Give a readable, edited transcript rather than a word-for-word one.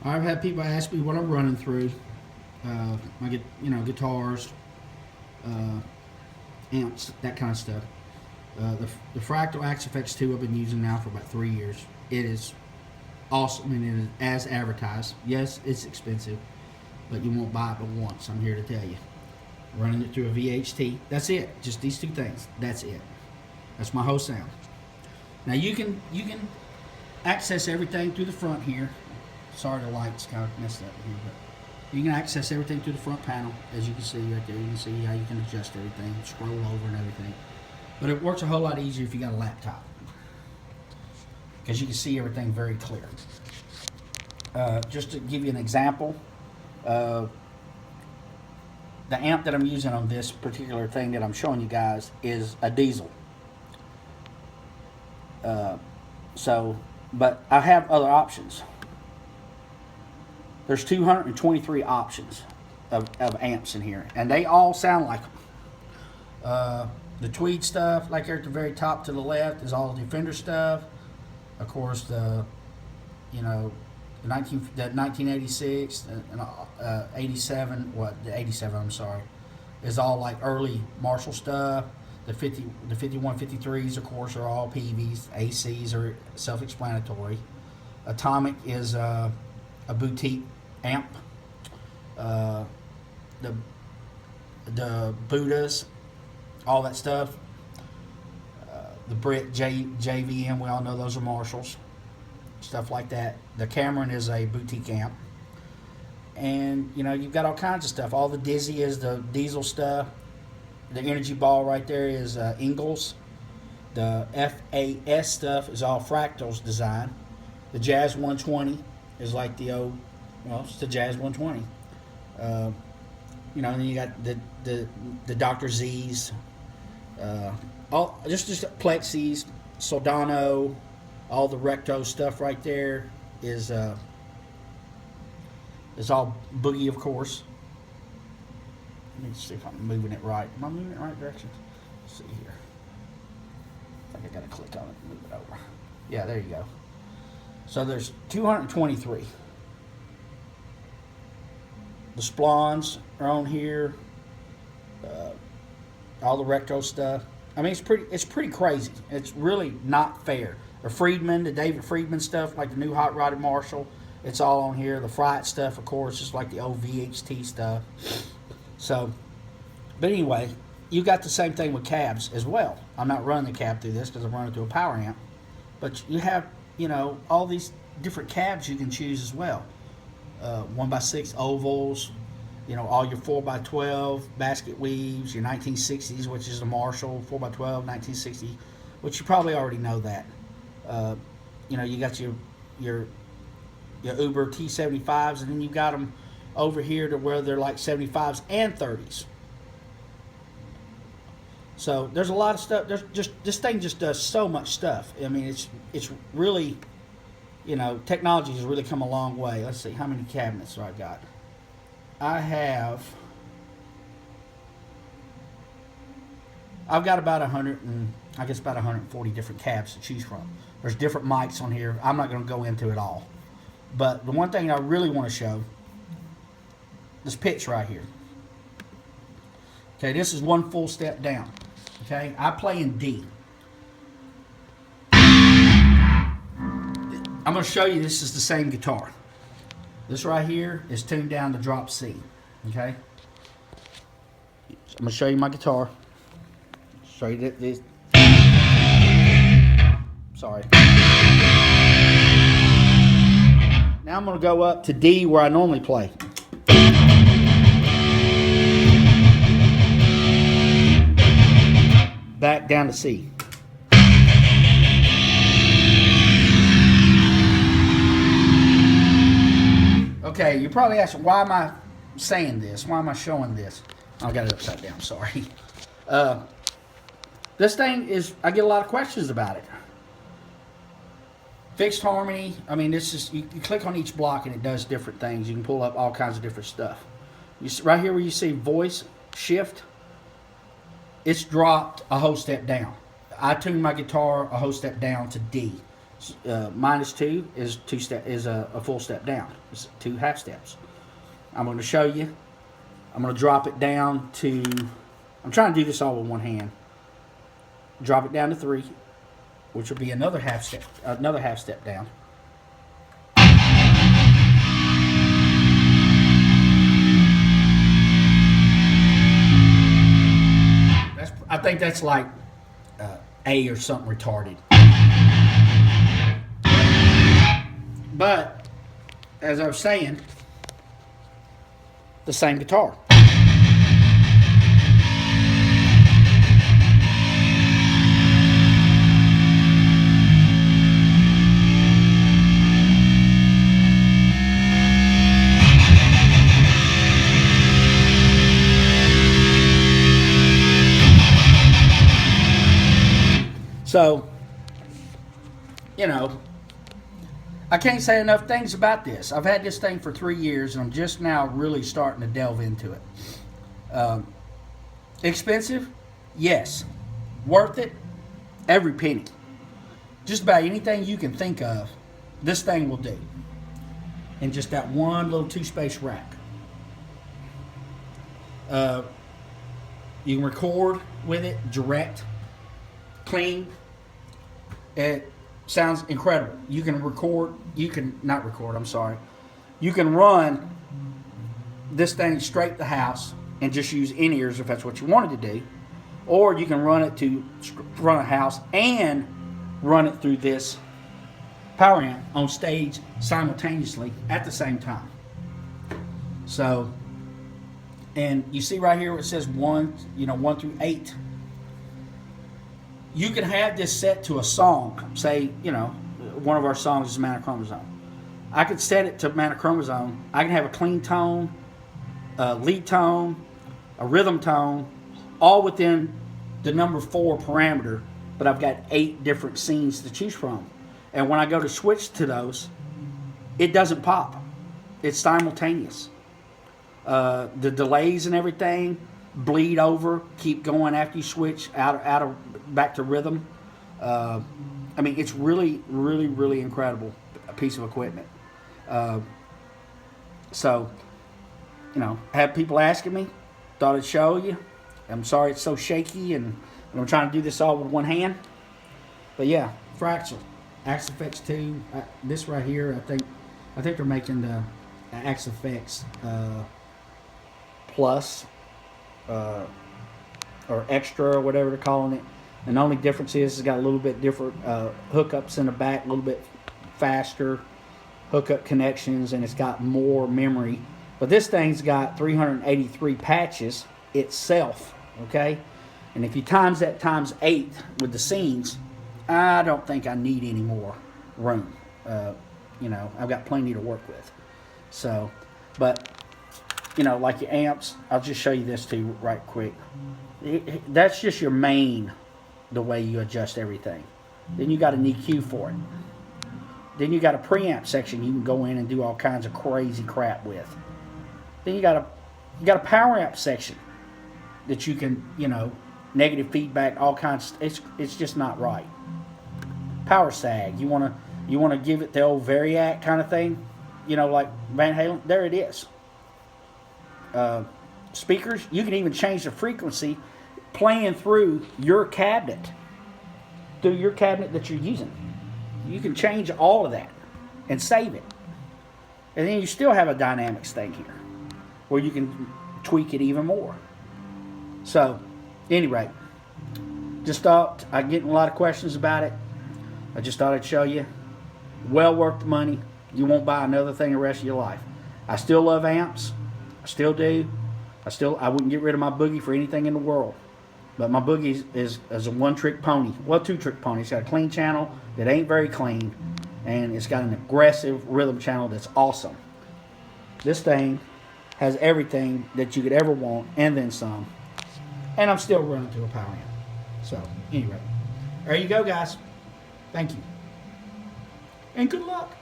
I've had people ask me what I'm running through. Guitars, uh, amps, that kind of stuff. The Fractal Axe FX 2 I've been using now for about 3 years. It is awesome and it is as advertised. Yes, it's expensive, but you won't buy it but once. I'm here to tell you. Running it through a VHT. That's it. Just these two things. That's it. That's my whole sound. Now you can access everything through the front here. Sorry, the light's kind of messed up here, but you can access everything through the front panel. As you can see right there, you can see how you can adjust everything, scroll over and everything. But it works a whole lot easier if you got a laptop, because you can see everything very clear. Just to give you an example, the amp that I'm using on this particular thing that I'm showing you guys is a diesel. But I have other options. There's 223 options of amps in here, and they all sound like them. The Tweed stuff, like there at the very top to the left, is all the Defender stuff. Of course, the 1986 and 87, the 87, I'm sorry, is all like early Marshall stuff. The 5153s, of course, are all PVs. ACs are self-explanatory. Atomic is a boutique amp. The Buddhas, all that stuff. The Brit JVM, we all know those are Marshalls. Stuff like that. The Cameron is a boutique amp. And, you've got all kinds of stuff. All the Dizzy is the diesel stuff. The Energy Ball right there is Ingles. The FAS stuff is all Fractal's design. The Jazz 120 is like the old, it's the Jazz 120. And then you got the Dr. Z's, all just Plexis, Soldano, all the Recto stuff right there is all Boogie, of course. Let me see if I'm moving it right. Am I moving it in the right direction? Let's see here. I think I gotta click on it and move it over. Yeah, there you go. So there's 223. The Splons are on here. All the Recto stuff. I mean, it's pretty crazy. It's really not fair. The David Friedman stuff, like the new Hot Rodded Marshall, it's all on here. The Fright stuff, of course, just like the old VHT stuff. So, but anyway, you got the same thing with cabs as well. I'm not running the cab through this because I'm running through a power amp. But you have, all these different cabs you can choose as well. 1x6 ovals, all your 4x12 basket weaves, your 1960s, which is the Marshall 4x12 1960, which you probably already know that. You got your Uber T75s, and then you got them over here to where they're like 75s and 30s. So there's a lot of stuff. There's just this thing just does so much stuff. I mean, it's really, technology has really come a long way. Let's see how many cabinets do I got. I've got about 140 different cabs to choose from. There's different mics on here. I'm not going to go into it all. But the one thing I really want to show, this pitch right here. Okay, this is one full step down. Okay, I play in D. I'm going to show you this is the same guitar. This right here is tuned down to drop C. Okay, I'm going to show you my guitar. Show you this. Sorry. Now I'm going to go up to D where I normally play. Back down to C. Okay, you're probably asking, why am I saying this? Why am I showing this? I got it upside down, sorry. This thing is, I get a lot of questions about it. Fixed harmony, I mean, this is, you click on each block and it does different things. You can pull up all kinds of different stuff. You see, right here where you see voice shift, it's dropped a whole step down. I tuned my guitar a whole step down to D. Minus 2 is a full step down. It's 2 half steps. I'm going to show you. I'm going to drop it down to, I'm trying to do this all with one hand. Drop it down to 3, which will be another half step down. I think that's like A or something retarded. But as I was saying, the same guitar. So, you know, I can't say enough things about this. I've had this thing for 3 years, and I'm just now really starting to delve into it. Expensive? Yes. Worth it? Every penny. Just about anything you can think of, this thing will do. In just that one little 2-space rack. You can record with it direct, clean. It sounds incredible. You can run this thing straight to the house and just use in-ears if that's what you wanted to do. Or you can run it to run a house and run it through this power amp on stage simultaneously at the same time. So, and you see right here where it says 1 through 8. You can have this set to a song. Say, one of our songs is Monochromosome. I could set it to Monochromosome. I can have a clean tone, a lead tone, a rhythm tone, all within the number 4 parameter, but I've got 8 different scenes to choose from. And when I go to switch to those, it doesn't pop. It's simultaneous. The delays and everything bleed over, keep going after you switch back to rhythm. It's really, really, really incredible piece of equipment. So, have people asking me, thought I'd show you. I'm sorry it's so shaky, and I'm trying to do this all with one hand. But yeah, Fraxel, Axe-Fx 2. This right here, I think they're making the Axe-Fx Plus. Or extra, or whatever they're calling it. And the only difference is it's got a little bit different hookups in the back, a little bit faster hookup connections, and it's got more memory. But this thing's got 383 patches itself, okay? And if you times that times 8 with the scenes, I don't think I need any more room. I've got plenty to work with. So, but like your amps, I'll just show you this too right quick. That's just your main, the way you adjust everything. Then you got an EQ for it. Then you got a preamp section you can go in and do all kinds of crazy crap with. Then you got a power amp section that you can, negative feedback, all kinds. It's just not right. Power sag. You wanna give it the old Variac kind of thing, like Van Halen. There it is. Speakers, you can even change the frequency playing through your cabinet that you're using. You can change all of that and save it, and then you still have a dynamics thing here where you can tweak it even more. So anyway, just thought I'm getting a lot of questions about it. I just thought I'd show you. Well worth the money. You won't buy another thing the rest of your life. I still love amps. I still do. I wouldn't get rid of my Boogie for anything in the world. But my Boogie is a one-trick pony. Well, two-trick pony. It's got a clean channel that ain't very clean. And it's got an aggressive rhythm channel that's awesome. This thing has everything that you could ever want and then some. And I'm still running to a power amp. So, anyway. There you go, guys. Thank you. And good luck.